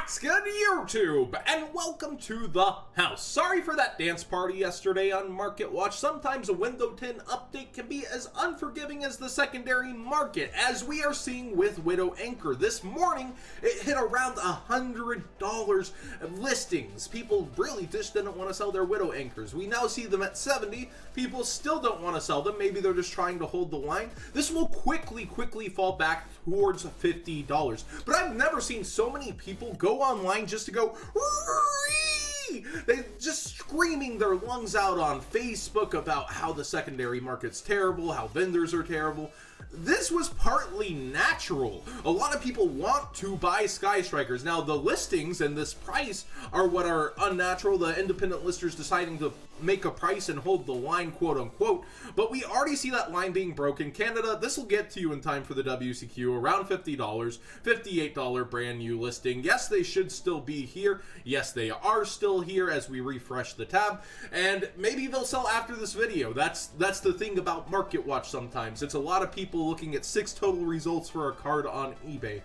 What's good, YouTube? And welcome to the house. Sorry for that dance party yesterday on Market Watch. Sometimes a Window 10 update can be as unforgiving as the secondary market, as we are seeing with Widow Anchor. This morning, it hit around $100 listings. People really just didn't want to sell their Widow Anchors. We now see them at 70. People still don't want to sell them. Maybe they're just trying to hold the line. This will quickly fall back towards $50. But I've never seen so many people go online just to go they just screaming their lungs out on Facebook about how the secondary market's terrible, how vendors are terrible. This was partly natural. A lot of people want to buy Sky Strikers. Now, the listings and this price are what are unnatural. The independent listers deciding to make a price and hold the line, quote unquote. But we already see that line being broken. Canada, this will get to you in time for the WCQ, around $50, $58 brand new listing. Yes, they should still be here. Yes, they are still here as we refresh the tab. And maybe they'll sell after this video. That's the thing about Market Watch sometimes. It's a lot of people looking at 6 total results for a card on eBay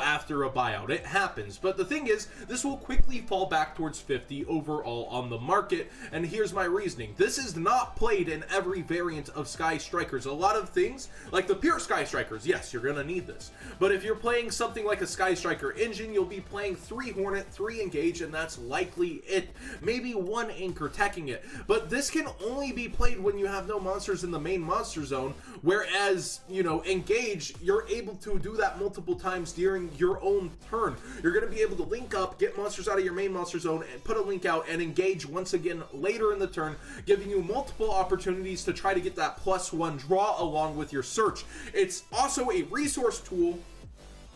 after a buyout. It happens. But the thing is, this will quickly fall back towards 50 overall on the market. And here's my reasoning. This is not played in every variant of Sky Strikers. A lot of things, like the pure Sky Strikers, yes, you're gonna need this. But if you're playing something like a Sky Striker engine, you'll be playing 3 Hornet, 3 Engage, and that's likely it. Maybe 1 Anchor teching it. But this can only be played when you have no monsters in the main monster zone, whereas, you know, Engage, you're able to do that multiple times during your own turn. You're going to be able to link up, get monsters out of your main monster zone, and put a link out, and engage once again later in the turn, giving you multiple opportunities to try to get that +1 draw along with your search. It's also a resource tool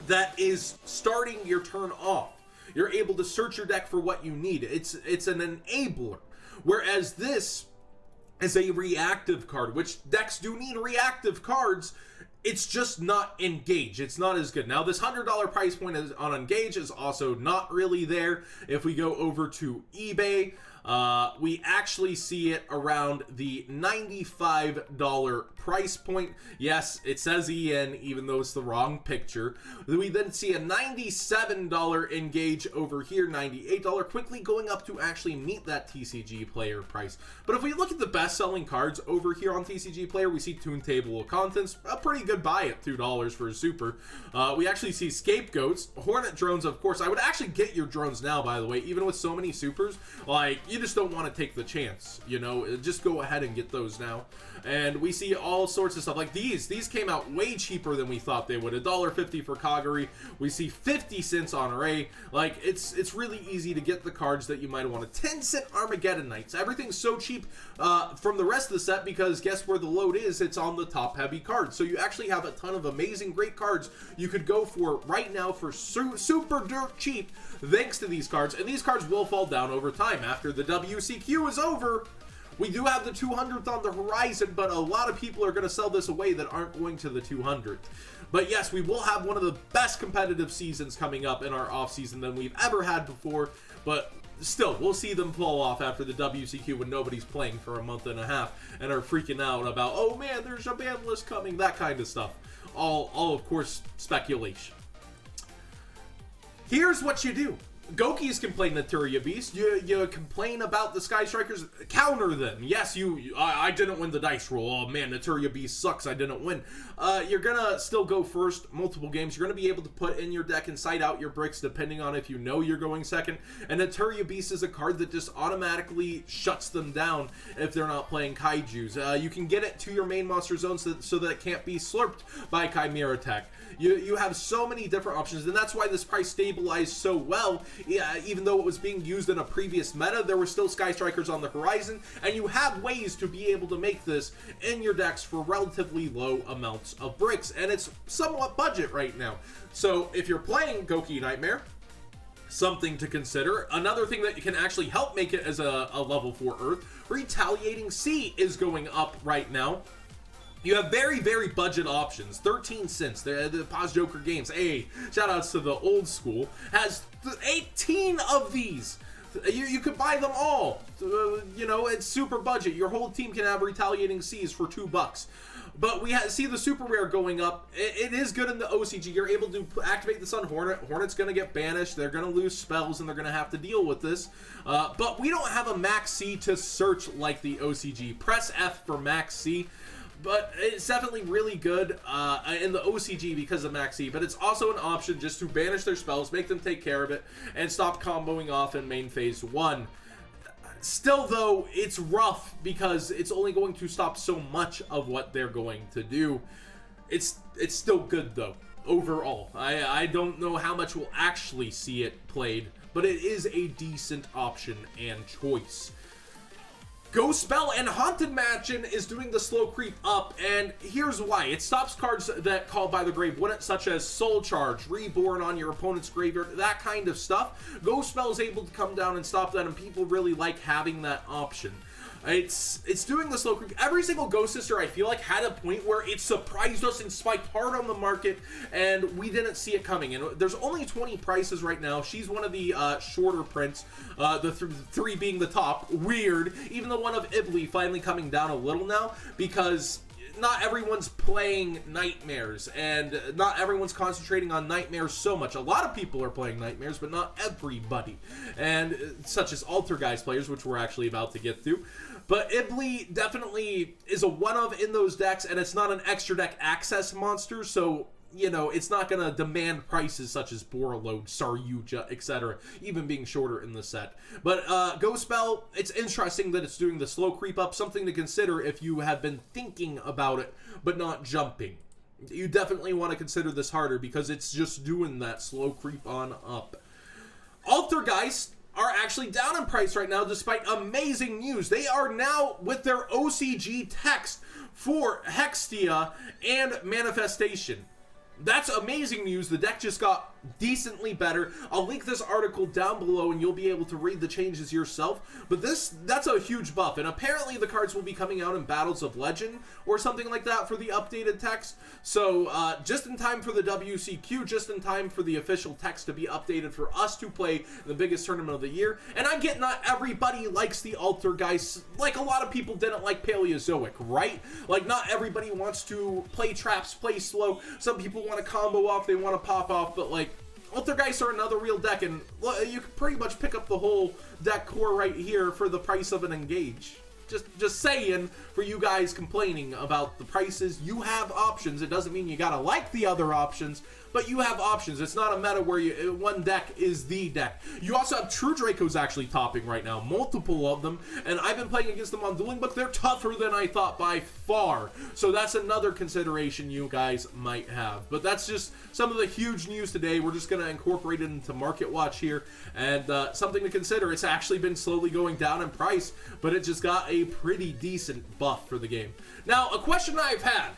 that is starting your turn off. You're able to search your deck for what you need. It's an enabler. Whereas this is a reactive card, which decks do need reactive cards. It's just not Engage. It's not as good. Now, this $100 price point on Engage is also not really there. If we go over to eBay, we actually see it around the $95 price point. Yes, it says EN, even though it's the wrong picture. We then see a $97 Engage over here, $98, quickly going up to actually meet that TCG Player price. But if we look at the best-selling cards over here on TCG Player, we see Toon Table of Contents, a pretty good buy at $2 for a super. We actually see Scapegoats, Hornet Drones, of course. I would actually get your drones now, by the way, even with so many supers. Like, you just don't want to take the chance, you know, just go ahead and get those now. And we see all sorts of stuff like these came out way cheaper than we thought they would. $1.50 for Kagari. We see 50 cents on Ray. Like, it's really easy to get the cards that you might want. 10-cent Armageddon Knights. Everything's so cheap from the rest of the set because guess where the load is? It's on the top heavy cards. So you actually have a ton of amazing great cards you could go for right now for super dirt cheap thanks to these cards. And these cards will fall down over time after the WCQ is over. We do have the 200th on the horizon, but a lot of people are going to sell this away that aren't going to the 200th. But yes, we will have one of the best competitive seasons coming up in our off season than we've ever had before, but still, we'll see them fall off after the WCQ when nobody's playing for a month and a half and are freaking out about, oh man, there's a ban list coming, that kind of stuff. All of course, speculation. Here's what you do. Gokis complain Naturia Beast. You complain about the Sky Strikers. Counter them. Yes, I didn't win the dice roll. Oh man, Naturia Beast sucks. I didn't win. You're gonna still go first multiple games. You're gonna be able to put in your deck and side out your bricks depending on if you know you're going second. And Naturia Beast is a card that just automatically shuts them down if they're not playing Kaijus. You can get it to your main monster zone so that it can't be slurped by Chimera Tech. You have so many different options, and that's why this price stabilized so well. Even though it was being used in a previous meta, there were still Sky Strikers on the horizon, and you have ways to be able to make this in your decks for relatively low amounts of bricks, and it's somewhat budget right now. So if you're playing Goki Nightmare, something to consider. Another thing that can actually help make it as a level 4 Earth, Retaliating Sea is going up right now. You have very, very budget options. 13 cents. The Paz Joker Games. Hey, shout outs to the old school. Has 18 of these. You could buy them all. You know, it's super budget. Your whole team can have Retaliating Seas for $2. But we see the super rare going up. It is good in the OCG. You're able to activate the Sun Hornet. Hornet's going to get banished. They're going to lose spells, and they're going to have to deal with this. But we don't have a Max C to search like the OCG. Press F for Max C. But it's definitely really good in the OCG because of Max C. But it's also an option just to banish their spells, make them take care of it, and stop comboing off in main phase 1. Still, though, it's rough because it's only going to stop so much of what they're going to do. It's still good, though, overall. I don't know how much we'll actually see it played, but it is a decent option and choice. Ghost Belle and Haunted Mansion is doing the slow creep up, and here's why. It stops cards that Called by the Grave wouldn't, such as Soul Charge, Reborn on your opponent's graveyard, that kind of stuff. Ghost Belle is able to come down and stop that, and people really like having that option. It's doing the slow creep. Every single Ghost Sister, I feel like, had a point where it surprised us and spiked hard on the market, and we didn't see it coming. And there's only 20 prices right now. She's one of the shorter prints, the three being the top. Weird. Even the one of Ibli finally coming down a little now, because not everyone's playing Nightmares, and not everyone's concentrating on Nightmares so much. A lot of people are playing Nightmares, but not everybody. And such as Altergeist players, which we're actually about to get to. But Ibli definitely is a one-of in those decks, and it's not an extra deck access monster, so, you know, it's not going to demand prices such as Borreload, Saryuja, etc., even being shorter in the set. But Ghost Belle, it's interesting that it's doing the slow creep up, something to consider if you have been thinking about it, but not jumping. You definitely want to consider this harder, because it's just doing that slow creep on up. Altergeist are actually down in price right now despite amazing news. They are now with their OCG text for Hextia and Manifestation. That's amazing news. The deck just got decently better. I'll link this article down below and you'll be able to read the changes yourself. But that's a huge buff, and apparently the cards will be coming out in Battles of Legend or something like that for the updated text. So just in time for the WCQ, just in time for the official text to be updated for us to play the biggest tournament of the year. And I get not everybody likes the Altergeist, like a lot of people didn't like Paleozoic, right? Like not everybody wants to play traps, play slow. Some people want to combo off, they want to pop off, but like Altergeist are another real deck, and you can pretty much pick up the whole deck core right here for the price of an Engage. Just saying, for you guys complaining about the prices, you have options. It doesn't mean you gotta like the other options, but you have options. It's not a meta where one deck is the deck. You also have True Dracos actually topping right now, multiple of them, and I've been playing against them on Dueling Book. They're tougher than I thought by far, so that's another consideration you guys might have. But that's just some of the huge news today. We're just gonna incorporate it into Market Watch here, and something to consider. It's actually been slowly going down in price, but it just got a pretty decent buff for the game. Now, a question I've had,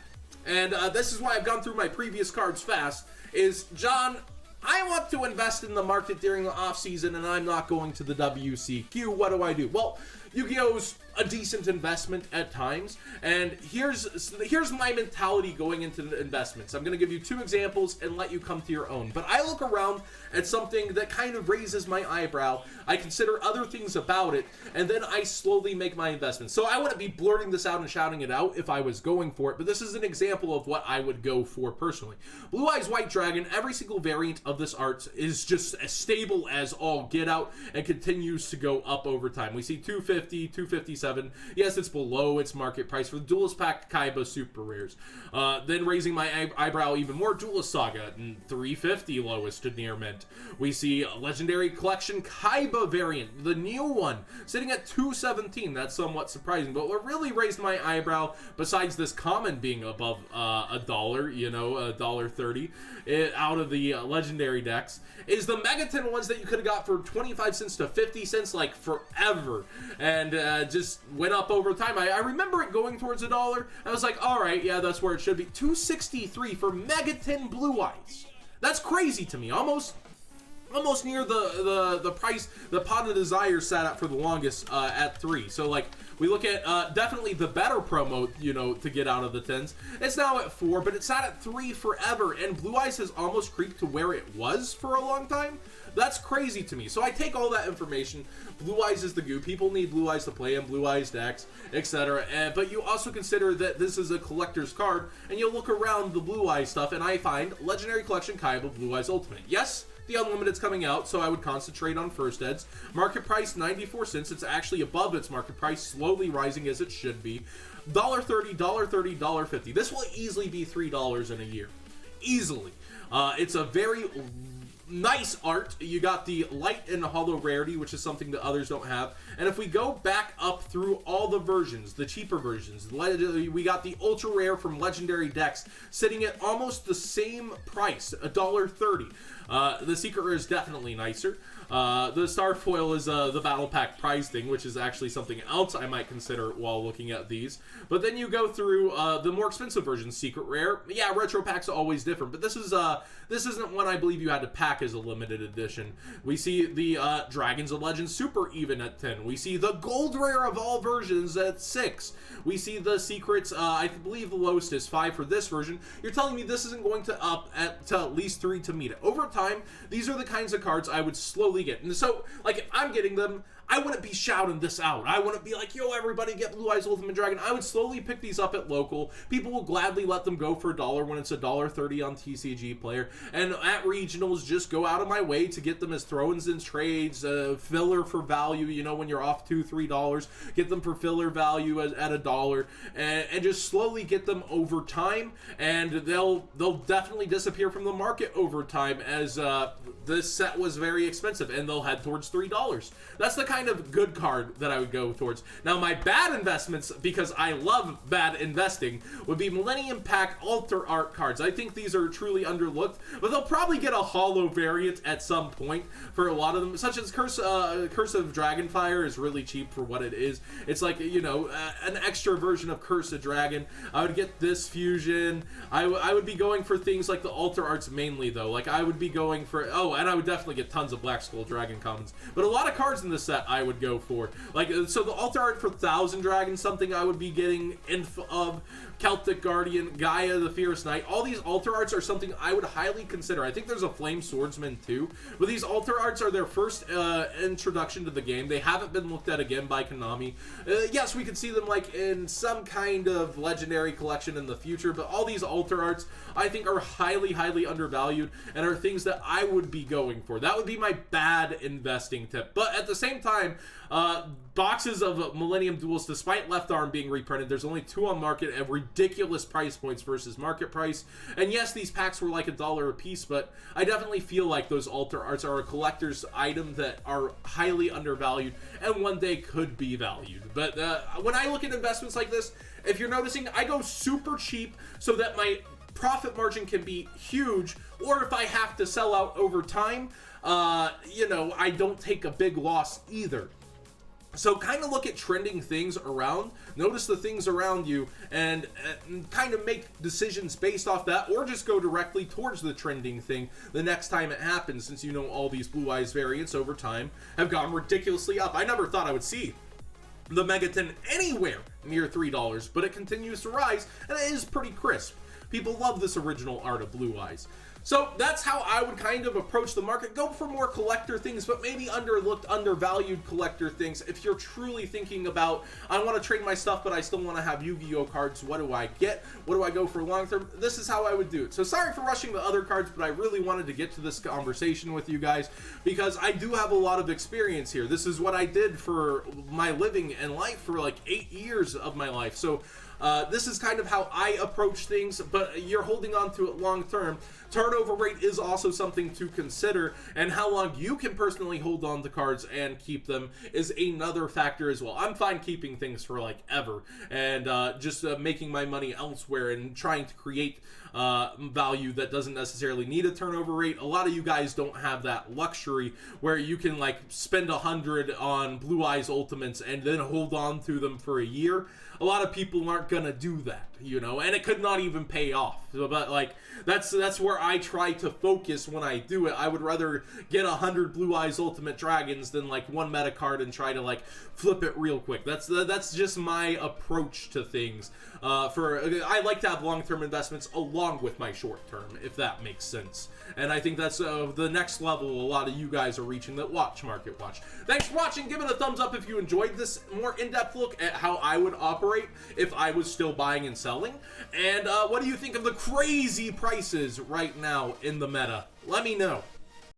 and this is why I've gone through my previous cards fast, is, John, I want to invest in the market during the off season and I'm not going to the WCQ. What do I do? Well, Yu-Gi-Oh's a decent investment at times, and here's my mentality going into the investments. I'm going to give you two examples and let you come to your own. But I look around at something that kind of raises my eyebrow. I consider other things about it, and then I slowly make my investments. So I wouldn't be blurting this out and shouting it out if I was going for it, but this is an example of what I would go for personally. Blue Eyes White Dragon, every single variant of this art is just as stable as all get out and continues to go up over time. We see 250, 257. Yes, it's below its market price for the Duelist Pack Kaiba Super Rares. Then raising my eyebrow even more, Duelist Saga, 350 lowest to near mint. We see a Legendary Collection Kaiba variant, the new one, sitting at 217. That's somewhat surprising, but what really raised my eyebrow, besides this common being above $1, you know, $1.30, out of the legendary decks, is the Megaton ones that you could have got for 25 cents to 50 cents like forever, and just went up over time. I remember it going towards $1. I was like, all right, yeah, that's where it should be. 263 for Megaton Blue Eyes. That's crazy to me. Almost near the price the Pot of Desire sat at for the longest at 3. So like we look at definitely the better promo, you know, to get out of the 10s. It's now at 4, but it sat at 3 forever, and Blue Eyes has almost creeped to where it was for a long time. That's crazy to me. So I take all that information. Blue Eyes is the goo. People need Blue Eyes to play him, Blue Eyes decks, etc. But you also consider that this is a collector's card, and you look around the Blue Eyes stuff, and I find Legendary Collection Kaiba Blue Eyes Ultimate. Yes, the Unlimited's coming out, so I would concentrate on first eds. Market price 94 cents. It's actually above its market price, slowly rising as it should be. $1.30, $1.30, $1.50. This will easily be $3 in a year. Easily. It's a very nice art. You got the light and hollow rarity, which is something that others don't have. And if we go back up through all the versions, the cheaper versions, we got the ultra rare from legendary decks sitting at almost the same price, $1.30. The secret rare is definitely nicer. The star foil is the battle pack prize thing, which is actually something else I might consider while looking at these. But then you go through the more expensive versions, secret rare. Yeah, retro packs are always different, but this isn't one I believe you had to pack as a limited edition. We see the Dragons of Legend Super even at 10. We see the gold rare of all versions at 6. We see the secrets. I believe the lowest is 5 for this version. You're telling me this isn't going to up to at least 3 to meet it. Over time, these are the kinds of cards I would slowly get. And so, like, if I'm getting them, I wouldn't be shouting this out. I wouldn't be like, yo, everybody get Blue Eyes Ultimate Dragon. I would slowly pick these up at local. People will gladly let them go for $1 when it's $1.30 on TCG Player. And at regionals, just go out of my way to get them as throw-ins and trades, filler for value, you know, when you're off $2, $3, get them for filler value at $1, and just slowly get them over time. And they'll definitely disappear from the market over time, as this set was very expensive, and they'll head towards $3. That's the kind of good card that I would go towards. Now, my bad investments, because I love bad investing, would be Millennium Pack Alter Art cards. I think these are truly underlooked, but they'll probably get a hollow variant at some point for a lot of them, such as Curse of Dragonfire is really cheap for what it is. It's like, you know, an extra version of Curse of Dragon. I would get this fusion. I would be going for things like the Alter Arts mainly, though. Like, I would be going for, and I would definitely get tons of Black Skull Dragon commons. But a lot of cards in this set I would go for. Like, so the Alter Art for Thousand Dragon, something I would be getting info of. Celtic Guardian, Gaia the Fierce Knight. All these Alter Arts are something I would highly consider. I think there's a Flame Swordsman too. But these Alter Arts are their first introduction to the game. They haven't been looked at again by Konami. Yes, we could see them like in some kind of legendary collection in the future, but all these Alter Arts I think are highly, highly undervalued and are things that I would be going for. That would be my bad investing tip. But at the same time, boxes of Millennium Duels, despite Left Arm being reprinted, there's only 2 on market at ridiculous price points versus market price. And yes, these packs were like $1 a piece, but I definitely feel like those Alter Arts are a collector's item that are highly undervalued and one day could be valued. But when I look at investments like this, if you're noticing, I go super cheap so that my profit margin can be huge, or if I have to sell out over time, you know, I don't take a big loss either. So kind of look at trending things around, notice the things around you, and kind of make decisions based off that, or just go directly towards the trending thing the next time it happens, since you know all these Blue Eyes variants over time have gone ridiculously up. I never thought I would see the Megaton anywhere near $3, but it continues to rise, and it is pretty crisp. People love this original art of Blue Eyes. So that's how I would kind of approach the market. Go for more collector things, but maybe underlooked, undervalued collector things. If you're truly thinking about, I want to trade my stuff, but I still want to have Yu-Gi-Oh cards, what do I get? What do I go for long term? This is how I would do it. So sorry for rushing the other cards, but I really wanted to get to this conversation with you guys because I do have a lot of experience here. This is what I did for my living and life for like 8 years of my life. So this is kind of how I approach things, but you're holding on to it long term. Turnover rate is also something to consider, and how long you can personally hold on to cards and keep them is another factor as well. I'm fine keeping things for like ever and just making my money elsewhere and trying to create value that doesn't necessarily need a turnover rate. A lot of you guys don't have that luxury where you can like spend 100 on Blue Eyes Ultimates and then hold on to them for a year. A lot of people aren't gonna do that, you know, and it could not even pay off. But like that's where I try to focus when I do it. I would rather get 100 Blue Eyes Ultimate Dragons than like one meta card and try to like flip it real quick. That's just my approach to things. I like to have long-term investments. A along with my short term, if that makes sense. And I think that's the next level a lot of you guys are reaching that watch Market Watch. Thanks for watching. Give it a thumbs up if you enjoyed this more in-depth look at how I would operate if I was still buying and selling. And what do you think of the crazy prices right now in the meta? Let me know.